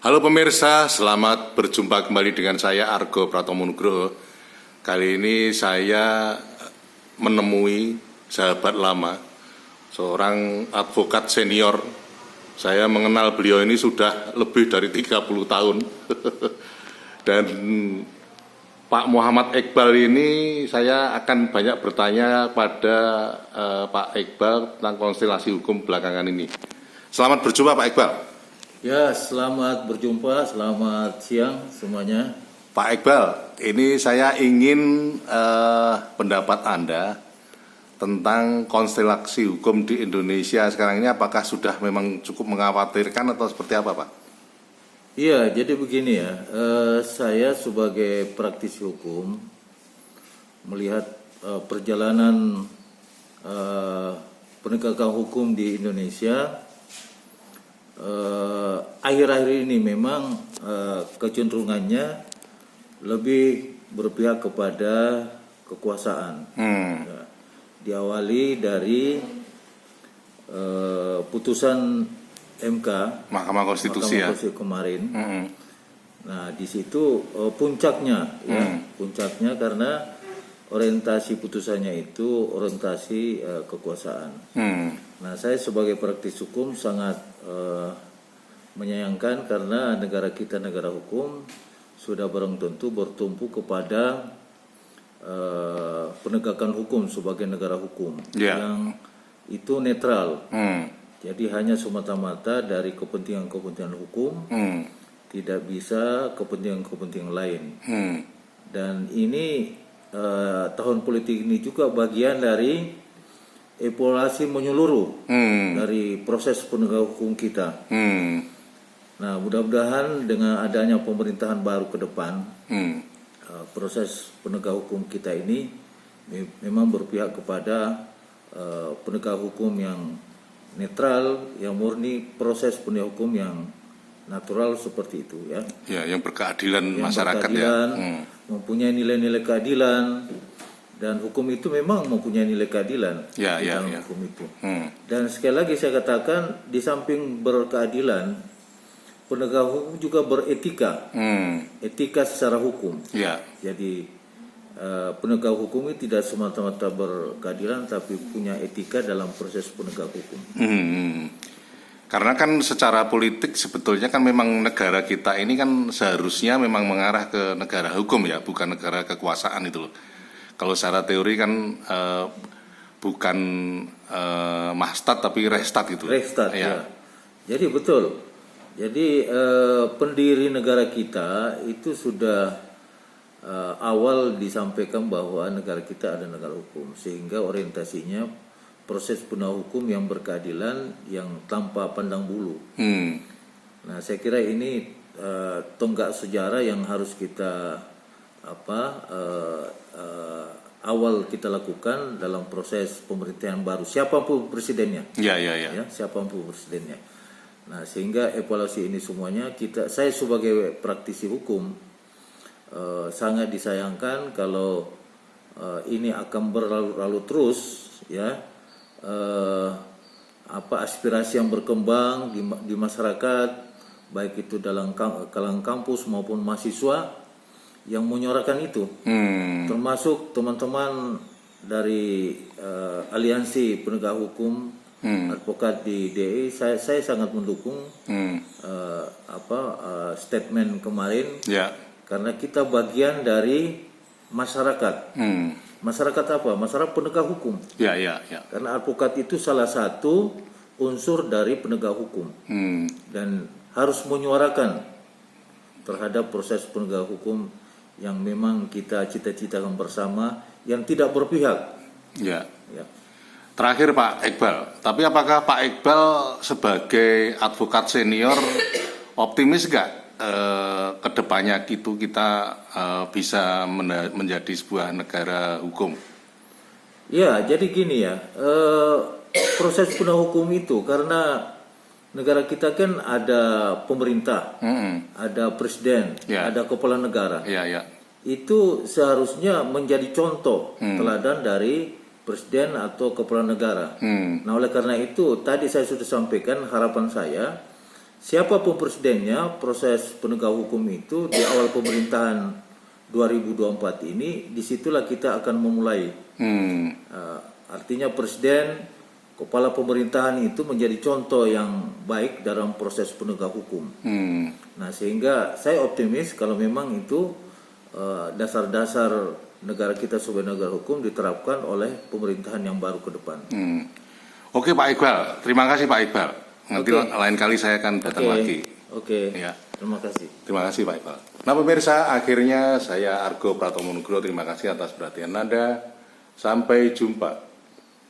Halo pemirsa, selamat berjumpa kembali dengan saya Argo Pratomo Nugroho. Kali ini saya menemui sahabat lama, seorang advokat senior. Saya mengenal beliau ini sudah lebih dari 30 tahun. Dan Pak Muhammad Iqbal ini saya akan banyak bertanya pada Pak Iqbal tentang konstelasi hukum belakangan ini. Selamat berjumpa Pak Iqbal. Ya, selamat berjumpa, selamat siang semuanya. Pak Iqbal, ini saya ingin pendapat Anda tentang konstelasi hukum di Indonesia sekarang ini, apakah sudah memang cukup mengkhawatirkan atau seperti apa, Pak? Iya, jadi begini ya, saya sebagai praktisi hukum melihat perjalanan penegakan hukum di Indonesia akhir-akhir ini memang kecenderungannya lebih berpihak kepada kekuasaan. Ya, diawali dari putusan MK, Mahkamah Konstitusi ya. Kemarin. Nah, di situ puncaknya, ya, puncaknya karena orientasi putusannya itu orientasi kekuasaan. Nah, saya sebagai praktis hukum sangat menyayangkan karena negara kita negara hukum sudah barang tentu bertumpu kepada penegakan hukum sebagai negara hukum yang itu netral. Jadi hanya semata-mata dari kepentingan-kepentingan hukum, tidak bisa kepentingan-kepentingan lain. Dan ini tahun politik ini juga bagian dari evaluasi menyeluruh dari proses penegakan hukum kita. Nah, mudah-mudahan dengan adanya pemerintahan baru ke depan, proses penegak hukum kita ini memang berpihak kepada penegak hukum yang netral, yang murni, proses penegak hukum yang natural seperti itu, ya. Ya, yang berkeadilan yang masyarakat berkeadilan, ya. Mempunyai nilai-nilai keadilan, dan hukum itu memang mempunyai nilai keadilan dalam hukum itu. Dan sekali lagi saya katakan, di samping berkeadilan, penegak hukum juga beretika, etika secara hukum. Jadi penegak hukum itu tidak semata-mata berkeadilan, tapi punya etika dalam proses penegak hukum. Karena kan secara politik sebetulnya kan memang negara kita ini kan seharusnya memang mengarah ke negara hukum ya, bukan negara kekuasaan itu loh. Kalau secara teori kan bukan mahstat tapi restat gitu. Restat, ya. Jadi betul. Jadi pendiri negara kita itu sudah awal disampaikan bahwa negara kita ada negara hukum, sehingga orientasinya proses penegak hukum yang berkeadilan, yang tanpa pandang bulu. Nah, saya kira ini tonggak sejarah yang harus kita awal kita lakukan dalam proses pemerintahan baru, siapapun presidennya. Ya, siapapun presidennya. Nah, sehingga evaluasi ini semuanya saya sebagai praktisi hukum sangat disayangkan kalau ini akan berlalu terus, ya. Aspirasi yang berkembang di masyarakat, baik itu dalam kalangan kampus maupun mahasiswa yang menyuarakan itu, termasuk teman-teman dari aliansi penegak hukum, advokat di DI. Saya sangat mendukung statement kemarin, karena kita bagian dari masyarakat. Masyarakat apa? Masyarakat penegak hukum. Karena advokat itu salah satu unsur dari penegak hukum, dan harus menyuarakan terhadap proses penegak hukum yang memang kita cita-citakan bersama, yang tidak berpihak. Terakhir Pak Iqbal, tapi apakah Pak Iqbal sebagai advokat senior optimis nggak kedepannya kita bisa menjadi sebuah negara hukum? Ya, jadi gini ya, proses penegak hukum itu karena negara kita kan ada pemerintah, ada presiden, ada kepala negara. Itu seharusnya menjadi contoh teladan dari presiden atau kepala negara. Nah, oleh karena itu tadi saya sudah sampaikan harapan saya siapapun presidennya, proses penegak hukum itu di awal pemerintahan 2024 ini, disitulah kita akan memulai. Artinya presiden, kepala pemerintahan itu menjadi contoh yang baik dalam proses penegak hukum. Nah, sehingga saya optimis kalau memang itu dasar-dasar negara kita sebagai negara hukum diterapkan oleh pemerintahan yang baru ke depan. Oke Pak Iqbal, terima kasih Pak Iqbal. Nanti lain kali saya akan datang lagi. Ya. Terima kasih. Terima kasih Pak Iqbal. Nah pemirsa, akhirnya saya Argo Pratomo Nugroho terima kasih atas perhatian Anda. Sampai jumpa.